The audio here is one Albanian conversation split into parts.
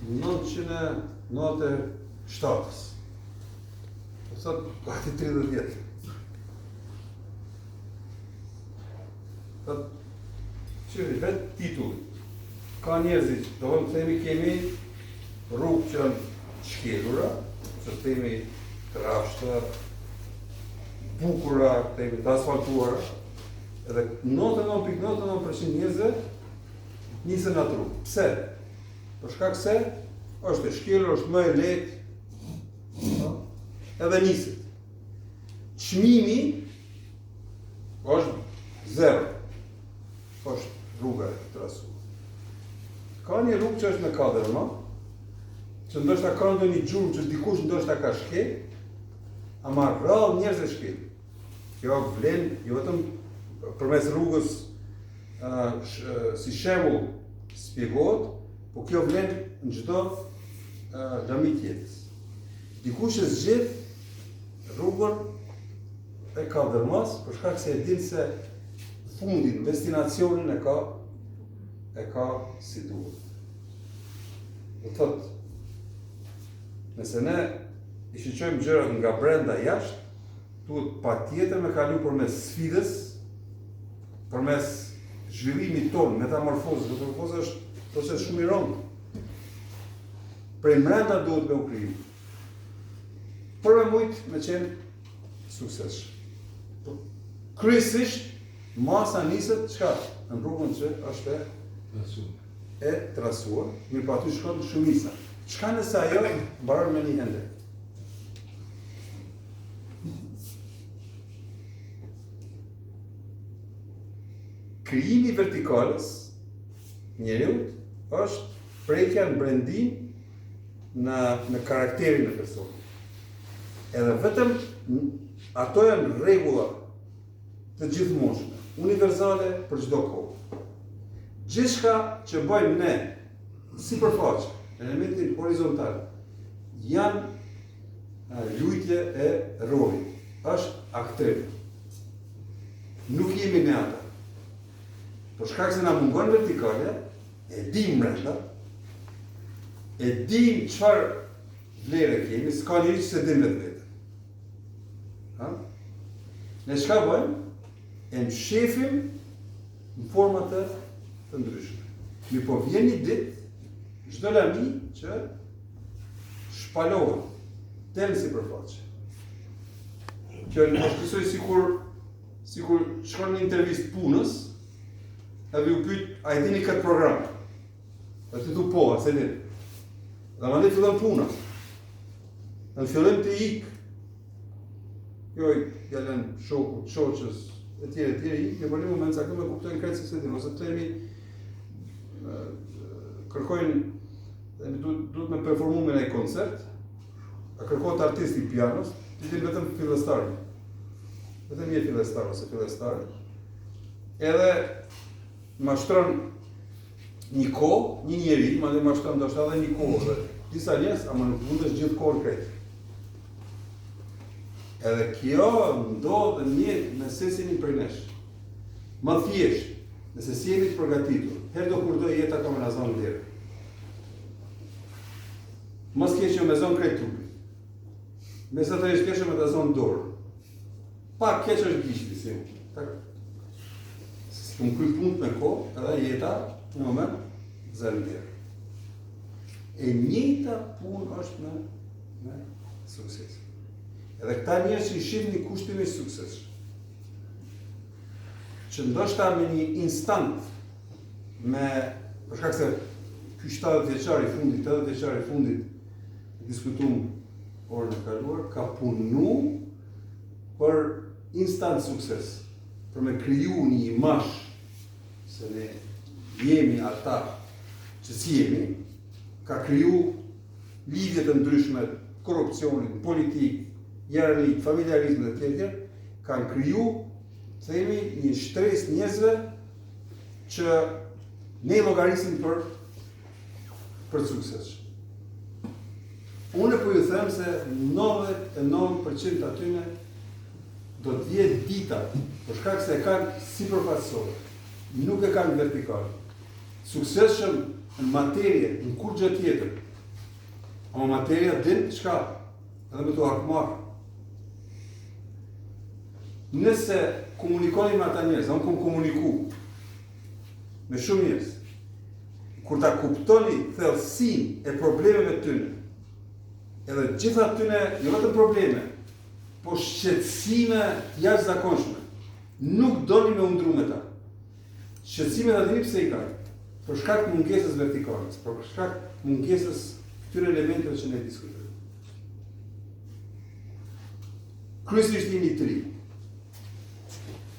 1997. Po thot, gati 30 vjetë. Thot, qëri vetë titulli. Ka njerëzit, do të themi kemi rrugë që janë shkelura, që themi trashta, bukura, themi të asfaltuara, edhe 99.99% njerëzve nisën atë rrugë. Pse? Për shkak se është e shkelur, është më e lehtë, edhe niset. Çmimi është zero. Është rruga e trasuar. Ka një rrugë që është në Kadërma, që ndoshta ka ndonjë gjurmë që dikush ndoshta ka shkel, ama rrallë njerëz e shkel. Kjo vlen jo vetëm përmes rrugës si shembull spjegohet, po kjo vlen në çdo lami tjetër. Dikush e zgjedh rrugën e Kadërmas për shkak se e din se fundin, destinacionin e ka si duhet. Do thot, nëse ne i shiqojmë gjërat nga brenda jashtë, duhet patjetër me kalu përmes sfidës, përmes zhvillimit tonë, metamorfozës. Metamorfoza është proces shumë i rëndë. Prej brenda duhet me u kriju. Për me mujtë me qenë suksesshëm. Kryesisht, masa niset çka? Në rrugën që është e trasuar, mirë po aty shkon shumica. Çka nëse ajo mbaron me një hendek? Krijimi i vertikalës njeriut është prekja në brendim në karakterin e personit. Edhe vetëm ato janë rregulla të gjithmoshme, universale për çdo kohë. Gjithçka që bëjmë ne sipërfaqe, elementin horizontal, janë lutje e rolit, është aktrim. Nuk jemi me ata. Por shkak se na mungon vertikale, e dim brenda, e dim çfarë vlerë kemi, s'ka njëri që se dim vetë. Ne çka bëjmë? E mshefim në forma të ndryshme. Mirë po vjen një ditë, çdo lami që shpalohet, del sipërfaqe. Kjo është kësoj sikur shkon në intervistë punës, edhe ju pyet, a e dini këtë program? Dhe ti thu po, a se din. Dhe mandej fillon puna. Në fillim të ikë, jo jalen shokut, shoqës, e tjere, në për një moment caktuar me kuptojnë krejtë se din, ose të themi kërkojnë, duhet me performu me një koncert, a kërkojnë artisti pianos, ti din vetëm fillestari. Vetëm një fillestar ose fillestari. Edhe mashtron një kohë, një njeri, madje mashtron ndoshta edhe një kohë, dhe disa njerëz, ama nuk mundesh gjithë kohën krejt. Edhe kjo ndodh në sesin prej nesh. Më thjesht, nëse si jemi të përgatitur, herë do kur do jeta ka me na zonë vlerë. Mos keq me zonë krejt trupit. Mesatërisht keq me ta zonë dorë. Pak keq është gishti, si më kryt punë me kohë, edhe jeta në moment zërë vlerë. E njëjta punë është me sukses. Edhe këta njerëz që i shihni një kushtim i suksesshëm, që ndoshta me një instant, për shkak se ky 70 vjeçar i fundit, 80 vjeçar i fundit, diskutuam orën e kaluar, ka punu për instant sukses, për me kriju një imazh se ne jemi ata që si jemi, ka kriju lidhje të ndryshme, korrupsionin, politikë, jerarlik, familjarizm dhe tjetër, kanë kriju, themi, një shtres njerëzve që ne llogarisim për sukses. Unë po ju them se 99% atyne do të vjetë dita, për shkak se e kanë sipërfaqësore, nuk e kanë vertikale. Suksesshëm në materie, në kur gjë tjetër, Ama materia din çka? Edhe me të hakmarë. Nëse komunikoni me ata njerëz, unë kom komuniku me shumë njerëz, kur ta kuptoni thellësinë e problemeve tyne, edhe gjitha tyne, jo vetëm probleme, po shqetësime jashtëzakonshme, nuk doni me u ndru me ta. Shqetësime ta dini pse i ka? Për shkak të mungesës vertikale, për shkak të mungesës këtyre elementeve që ne diskutojmë. Kryesisht jemi të ri.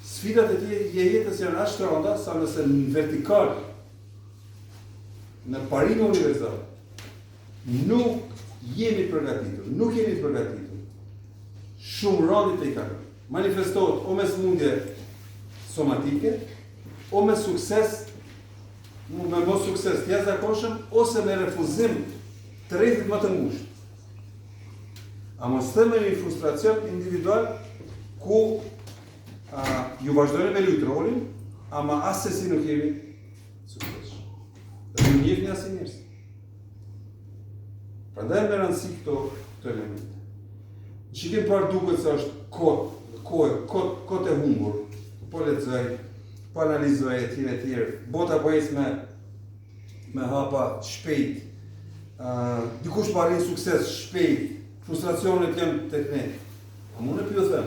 Sfidat e jetës janë aq të rënda sa nëse në vertikal, në parime universal, nuk jemi përgatitur, shumë rëndit e i kalon. Manifestohet o me smundje somatike, o me sukses, me mos sukses të jashtëzakonshëm, ose me refuzim të rrethit më të ngushtë. A mos theme një frustracion individual ku ju vazhdojnë me lujtë rolin, ama asesi nuk jemi sukses. Dhe nuk njefni asë njërës. Prandaj me rëndësi këto elemente. Në shikim parë duket se është kot e humbur, po lexoj, po analizoj etj. Bota po ecë me hapa shpejt. Dikush po arrin sukses shpejt, frustracionet janë tek ne. A unë e pjo them,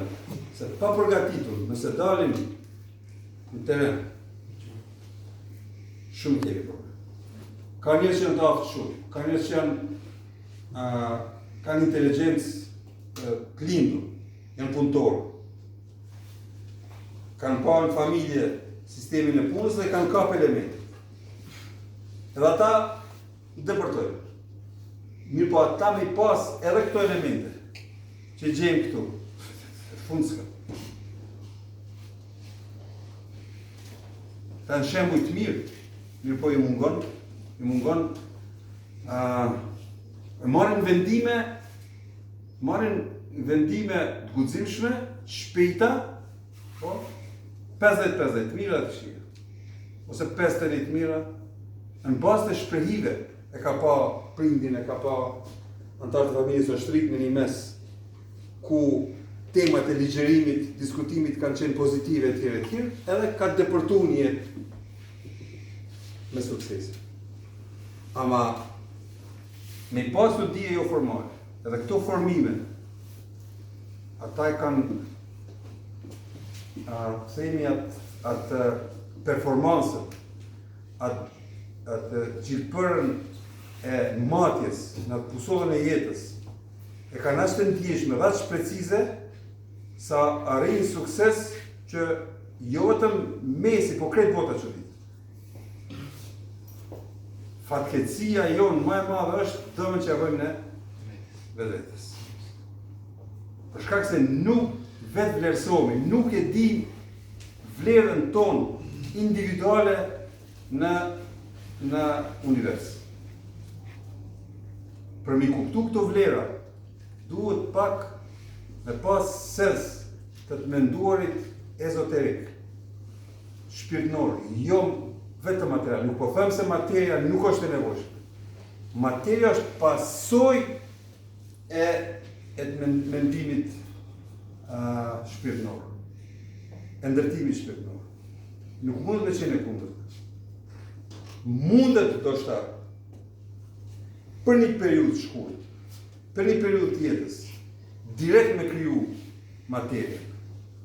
se pa përgatitur, nëse dalim në teren, shumë kemi problem. Ka njerëz që janë të aftë shumë, ka njerëz që kanë inteligjencë të lindur, janë punëtorë, kanë pa në familje sistemin e punës dhe kanë kap elemente. Edhe ata depërtojnë. Mirë po ata me i pas edhe këto elemente që gjejmë këtu. Fundska. Ta në shembuj të mirë po i mungon marrin vendime të guximshme, shpejta, po 50-50 mira të shija, ose 50 mira, në bazë të shprehive, e ka pa prindin, e ka pa antarë të familjes o shtrit në një mes, ku temat e ligjerimit, diskutimit kanë qenë pozitive etj. Edhe ka depërtu një jetë me sukses. Ama me pasu dije jo formale, edhe këto formime, ata e kanë themi atë performansën, atë gjilpërën e matjes, në pusollën e jetës, e kanë ashtë të ndjeshme, dhe ashtë precize, sa arrin sukses që jo vetëm mesi, po krejt bota që ditë. Fatkeqësia jonë më e madhe është dëmën që ja bëjmë ne vetvetes. Për shkak se nuk vetë vlerësohemi, nuk e di vlerën tonë individuale në univers. Për mi kuptu këto vlera, duhet pak me pas sens të menduarit ezoterik, shpirtnor, jo vetëm material. Nuk po them se materia nuk është e nevojshme. Materia është pasojë e mendimit shpirtnor, e ndërtimit shpirtnor. Nuk mund me qenë e kundërt. Mundet do shta për një periudhë të shkurtë, për një periudhë të jetës, direkt me kriju materie.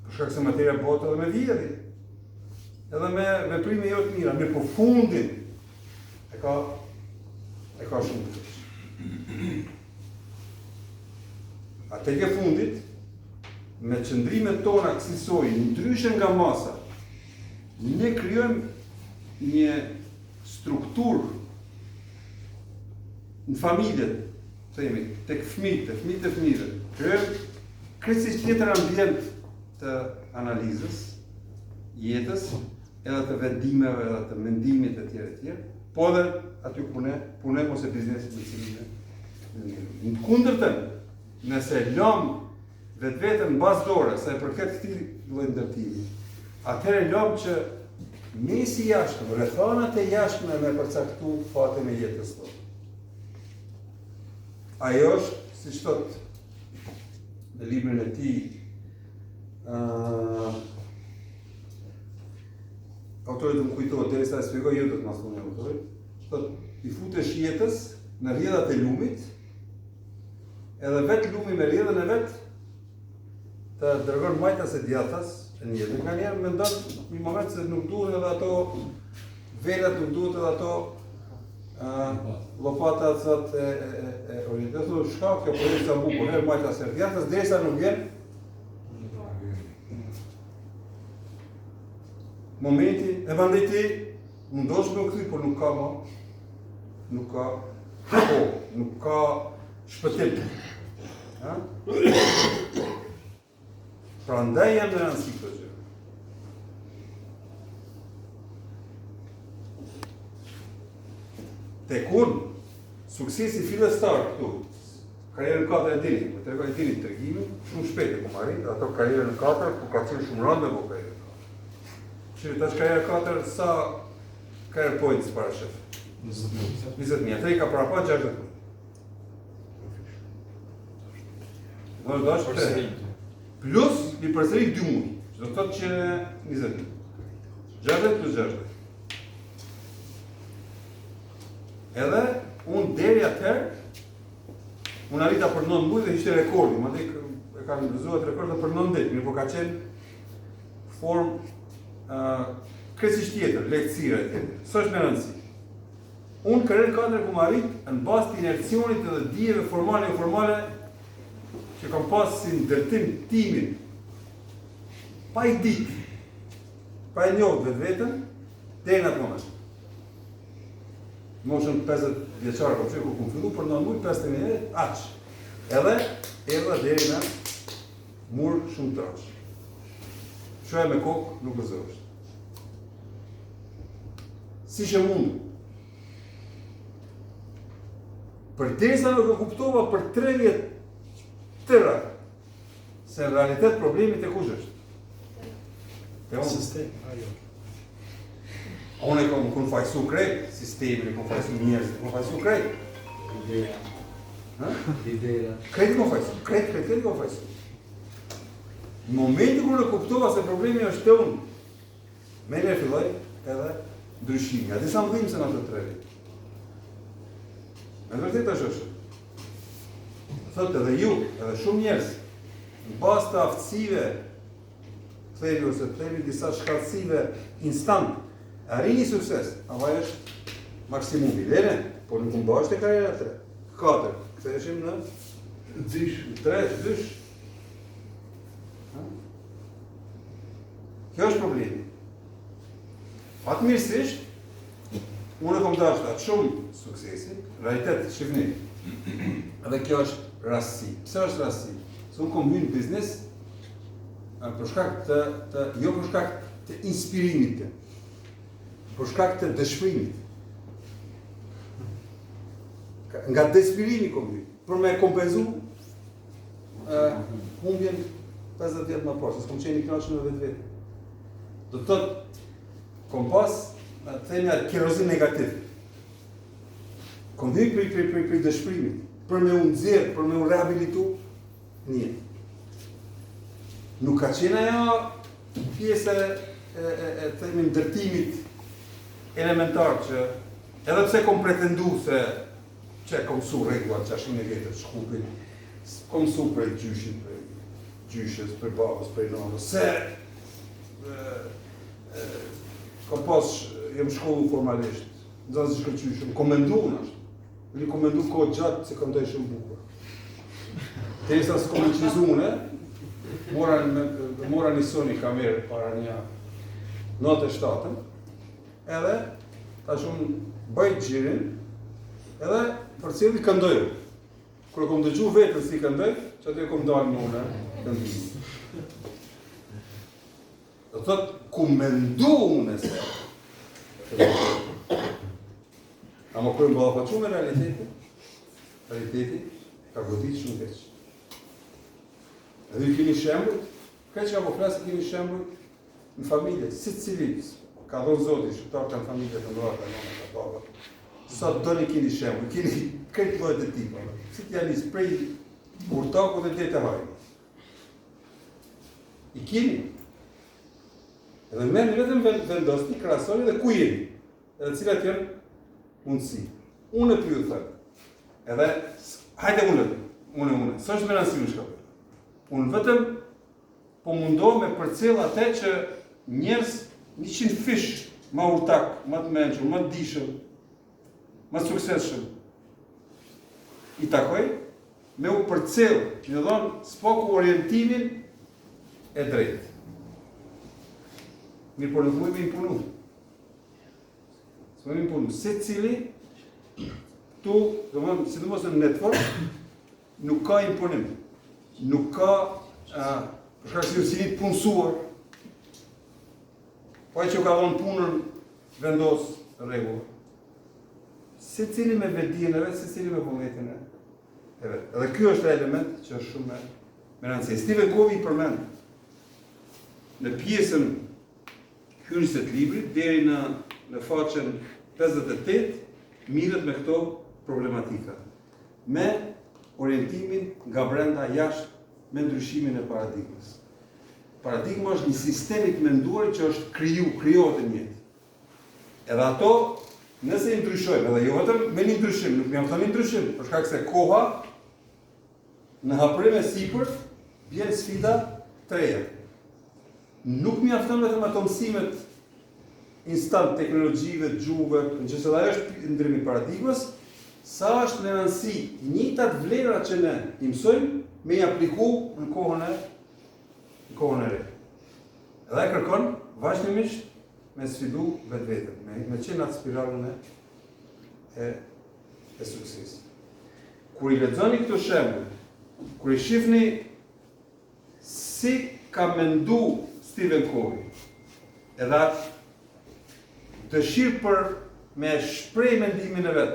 Për shkak se materia bëhet edhe me vjedhje, edhe me veprime jo të mira, me po fundin e ka shumë të keq. Atë ke fundit, me qëndrimet tona kësaj ndryshe nga masa, ne krijojmë një strukturë në familjet, themi, tek fëmijët e fëmijëve. Krijojmë krejtësisht tjetër ambient të analizës, jetës, edhe të vendimeve, edhe të mendimit etj. Po edhe aty punojmë ose biznesit me cilin në kundërtën, nëse lëm vetveten bazëdore sa i përket këtij lloji ndërtimi, atëherë lëm që mesi i jashtëm, rrethanat e jashtme me përcaktu fatin e jetës tonë. ajo është, si thot në librin e tij, autori të më kujtohet, derisa e shpjegoj jo do të më thonë autori, thot i futesh jetës në rrjedhat e lumit, edhe vetë lumi me rrjedhën e vet të dërgon majtas e djathtas në jetë. Nga njerë me ndonë një moment se nuk duhet edhe ato velat, nuk duhet edhe ato lopata thot e orientetur, shka kjo për sa bukur, herë majtas e djathtas, derisa nuk vjen momenti, e mandej ti mundosh me u kthy, por nuk ka më, nuk ka kohë, nuk ka shpëtim. Prandaj jam në rëndësi këtë gjë. Tek unë, suksesi fillestar këtu, karierën 4 e dini, më tregoj dini tregimin, shumë shpejt e ku marrit, ato karierën 4, ku ka qenë shumë rëndë me bu karierën 4. Që tash karierë 4, sa career points para shef? 20.000, te I ka para pa 60. Në është dash plus I përsërit 2 muaj, që do të thotë që 20.000. 60 plus 60. Edhe unë deri atëherë, unë arrita për 9 muaj dhe ishte rekordi, më dhe e kam ndërzuar rekordin për 9 ditë, mirë po ka qenë formë kresisht tjetër, lehtësira e tjetër. S'është me rëndësi. Unë karierën 4 ku më arrit në bazë të inercionit edhe dijeve formale e informale që kam pas si ndërtim timin, pa I ditë, pa I njohur vetveten, deri në atë moment. Moshën 50 vjeçar po kur kum fillu për 9 muaj 50.000 euro, aq. Edhe erdha deri në mur shumë trash. Shoja me kokë nuk gëzohesh. Si që mund. Përderisa nuk e kuptova për 3 vjet tëra, se në realitet problemi te kush është? Te unë. Sistem, ajo. Unë e kom konfajsu krejt, sistemin e konfajsu njerëzit, konfajsu krejt. Ideja. Ideja. Krejt konfajsu, krejt konfajsu. Në momentin kur e kuptova se problemi është te unë, me ne filloj edhe ndryshimi. A disa më dhimë se në ato 3 vjet. Me vërtet është. Thotë edhe ju, edhe shumë njerëz, në bazë të aftësive, themi ose themi disa shkallësive instant, arrini sukses, apo është maksimumi. Lene, por nuk mbash te karriera 3, 4, ktheheshim në dysh, 3, dysh. Kjo është problemi. Fatmirësisht, unë kom dashur atë shumë suksesi, realitet shifni. Edhe kjo është rastësi. Pse është rastësi? Se unë kom hyrë në biznes për shkak jo për shkak të inspirimit, për shkak të dëshpërimit. Nga dëshpërimi kom hyrë, për me kompenzu humbjen 50 vjet më parë, se s'kom qenë I kënaqur me vetvete. Do të thotë, kom pas, themi atë kerozin negativ. Kom hyrë për dëshpërimit, për me unë nxjerr, për me unë rehabilitu, një. Nuk ka qenë ajo pjesë e themi ndërtimit elementar që edhe pse kom pretendu se që kom su rregullat 600 vjetër shkupin, kom su prej gjyshit, prej gjyshes, prej babës, prej nënës, se kom pas, jem shkollu formalisht, nxënës I shkëlqyshëm, kom mendu në ashtë, një kom mendu kohë gjatë se kom të shumë bukur. Derisa s'kom në qizune, mora një Sony kamerë para një 97, edhe ta shumë bëjt gjirin, edhe për cili këndojë. Kërë kom dëgju vetën si këndoj, që atë e kom dalë në une këndimi. Do të thotë, ku mendu une se. A më kërë më ballafaqu me realiteti ka godit shumë keq. Edhe ju keni shembuj, këtë që ka po flasë keni shembuj në familje, si cilit, ka dhonë Zoti, shqiptar kanë familje të ndoa, ka nëna, ka baba. sa doni keni shembull, keni këtë llojet e tipave. Si t'ja nis prej urtakut dhe të hajrit. I keni. Edhe merrni vetëm vendosni, krahasoni dhe ku jeni. Edhe cilat janë mundësi. Unë pyet thënë. Edhe hajde unë. S'është më rëndësi më shkopë. Unë vetëm po mundohem me përcjell atë që njerëz 100 fish më urtak, më të mençur, më të dijshëm, më të suksesshëm. I takoj me u përcjell, më dhon spoku orientimin e drejtë. Mirë po nuk mujme impunu. Së më impunu. Se cili, tu, sidomos në network, nuk ka impunim. Nuk ka, për shkak se si të punësuar. Po ai që ka dhënë punën, vendos rregull. Se cili me vetdijen e vet, se cili me vullnetin e vet. Edhe ky është element që është shumë me rëndësi. Stephen Covey përmend në pjesën hyrëse të librit, deri në faqen 58, mirët me këto problematika. Me orientimin nga brenda jashtë me ndryshimin e paradigmës. Paradigma është një sistem i të menduar që është krijohet në jetë. Edhe ato, nëse i ndryshojmë, edhe jo vetëm me një ndryshim, nuk mjafton një ndryshim, për shkak se koha në hapërim e sipërt vjen sfida të reja. Nuk mjafton vetëm ato mësimet instant teknologjive, gjuhëve, nëse ajo është ndrimi i paradigmës, sa është në rëndësi njëjtat vlera që ne i mësojmë me i apliku në kohën e re. Edhe kërkon vazhdimisht me sfidu vetveten, me qenë atë spiralën e suksesit. Kur i lexoni këto shembuj, kur i shihni si ka mendu Stephen Covey, edhe dëshirë për me shpreh mendimin e vet,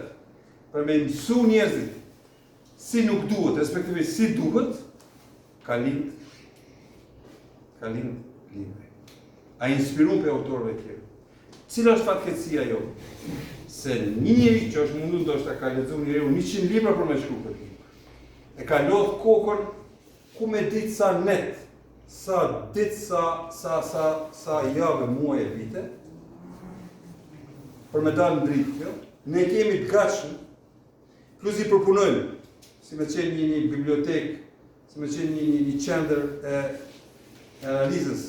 për me mësu njerëzit si nuk duhet, respektivisht si duhet, ka lind libri. A inspiruar për autorëve të tjerë. Cila është fatkeqësia jote? Se një njeri që është mundur ndoshta ka lexuar njeriu 100 libra për me shkruar këtë libër. E ka lodh kokën ku me ditë sa net, sa javë, muaj e vite, për me dalë në dritë kjo. Ne kemi të gatshëm, plus i përpunojmë, si me qenë një bibliotekë, si me qenë një qendër e analizës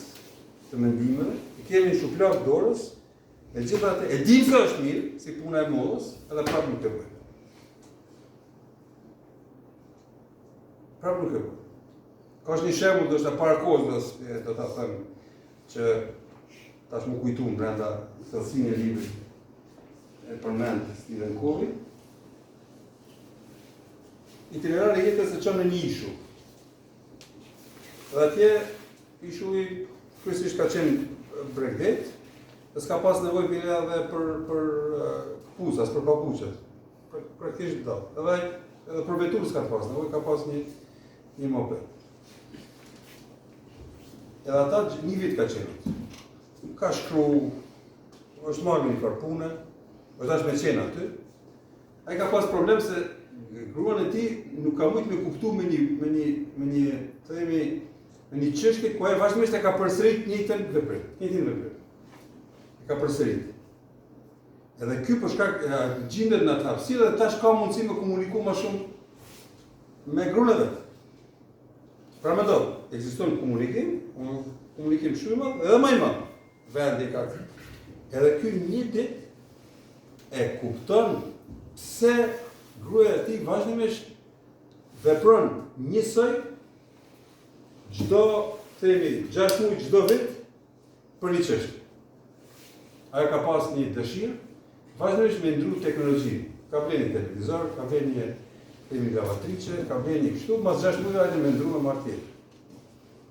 të mendimeve, i kemi në shufladë dorës, e gjithatë, e dim se është mirë, si puna e modës, edhe prapë nuk të bëjmë. Prapë nuk të bëjmë. Ka është një shembull, do shta para kohës, do ta them, që tash më kujtuam brenda thellësinë e librit e përmend Stephen Covey. Itinerari i jetës e çon në një ishull. Dhe atje ishulli kryesisht ka qenë bregdet, dhe s'ka pas nevojë bile edhe për kpuzas, për papuçet. Praktikisht do. Edhe për veturë s'ka pas nevojë, ka pas një moped. Edhe ata një vit ka qenë. Ka shkru, është marrë një farë pune, është ashtë me qenë aty. Ai ka pas problem se gruan e tij nuk ka mujt me kuptu me një çështje ku ai vazhdimisht e ka përsërit njëjtën veprim. E ka përsërit. Edhe ky për shkak gjendet në atë hapësirë dhe tash ka mundësi me komuniku më shumë me gruan e vet. Pra me do, ekziston komunikim shumë i madh, edhe më i madh. Vendi ka. Edhe ky një ditë e kupton pse gruaja e tij vazhdimisht vepron njësoj çdo 6 muaj çdo vit për një çështje. Ajo ka pas një dëshirë vazhdimisht me ndru teknologjinë. Ka blerë një televizor, ka blerë një lavatrice, ka blerë një kështu, mas 6 muaj hajde me ndru me marrë tjetër.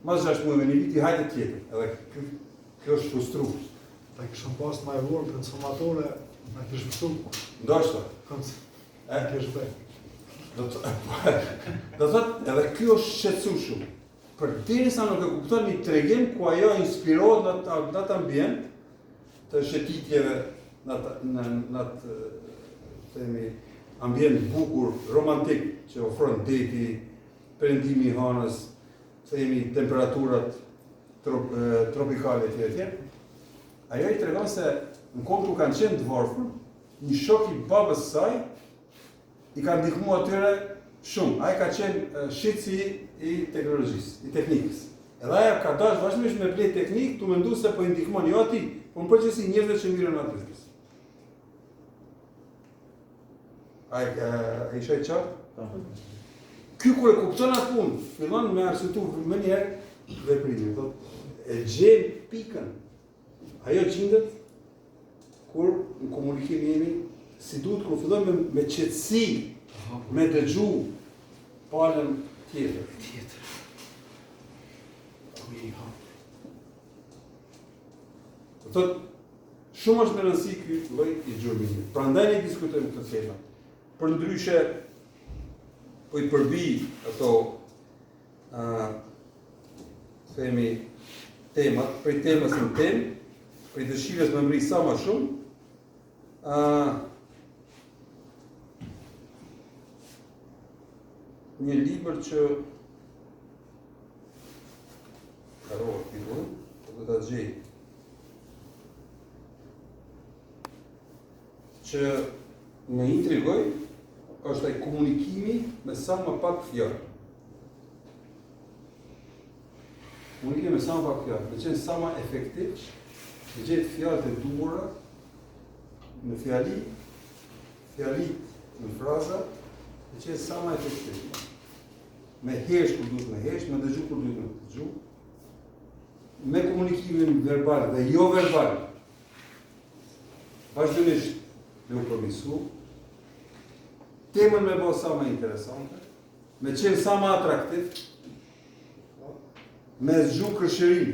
Mas 6 muaj me një vit i hajde tjetër. Edhe kjo është frustrues. Ta kishëm pas ma e vorë konsumatore, me kishë mësu. Ndoshta. Kishë bëj. Do të thotë, edhe kjo është shqetësueshëm. Përderisa nuk e kupton një tregim ku ajo inspirohet në atë ambient të shëtitjeve në atë themi, ambient bukur, romantik që ofron deti, perëndimi i hanës, themi temperaturat tropikale etj. Ajo i tregon se në kohë kur kanë qenë të varfër, një shok i babës saj i ka ndihmuar atyre shumë. Ai ka qenë shitsi i teknologjisë, i teknikës. Edhe ajo ka dashur vazhdimisht me ble teknikë, tu mendu se po i ndihmon jo atij, por në përgjithësi njerëzve që mirën aty. Ai isha i qartë? Ky kur e kupton atë punë, fillon me arsyetu më një herë veprimin, thotë e gjen pikën. Ajo gjendet kur në komunikim jemi si duhet kur fillojmë me qetësi, me dëgju palën tjetër. Thotë shumë është me rëndësi ky lloj i gjurmimit. Prandaj ne diskutojmë këtë tema. Për ndryshe po i përbi ato themi temat, prej temës në temë, prej dëshirës me mri sa më shumë, një libër që harrova titullin, do ta gjej, që më intrigoi është ai komunikimi me sa më pak fjalë. Komunikimi me sa më pak fjalë, me qenë sa më efektiv, me gjetë fjalët e duhura në fjali, fjalit në fraza, me qenë sa më efektiv. Me hesh kur duhet me hesh, me dëgju kur duhet me dëgju, me komunikimin verbal dhe jo verbal, vazhdimisht me u përmirësu, temën me bëu sa më interesante, me qenë sa më atraktiv, me zgju kërshërim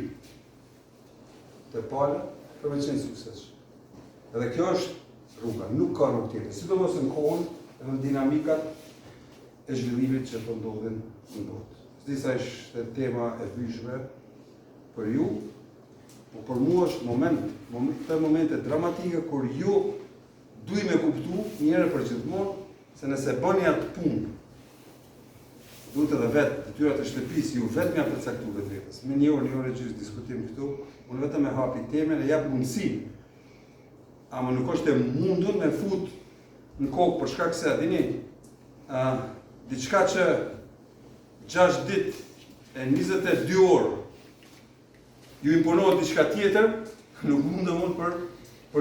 të pala për me qenë suksesshëm. Edhe kjo është rruga, nuk ka rrugë tjetër, sidomos në kohën e në dinamikat e zhvillimit që po ndodhin në botë. Disa është tema e vyshme për ju, por për mua është momente dramatike kur ju duj me kuptu njëherë për gjithmonë se nëse bëni atë punë, duhet edhe vetë detyrat e shtëpisë ju vetë mja përcaktu vetvetes. Me një orë që diskutim këtu, unë vetëm e hapi temën e jap mundësinë. Ama nuk është e mundur me fut në kokë për shkak se dini, diçka që 6 ditë e 22 orë ju imponohet diçka tjetër, nuk mund për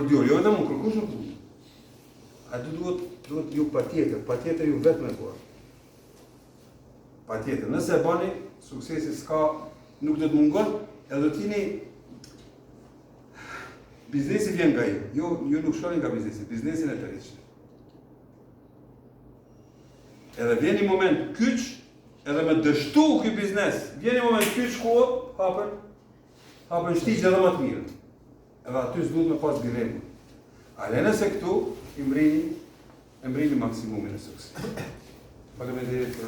2 orë. Jo vetëm unë, kërkush nuk mund. Aty duhet ju patjetër ju vetë me bërë. Patjetër. Nëse e bani, suksesi nuk do të mungon, edhe do t'jini biznesi vjen nga ju. Ju nuk shkoni nga biznesi, biznesin e të rriqni. Edhe vjen një moment kyç, edhe me dështu ky biznes, vjen një moment kyç ku hapën shtigje edhe më të mirë. Edhe aty s'duhet me pas dilema. Ale nëse këtu e mrini maksimumin e suksesit. Faleminderit për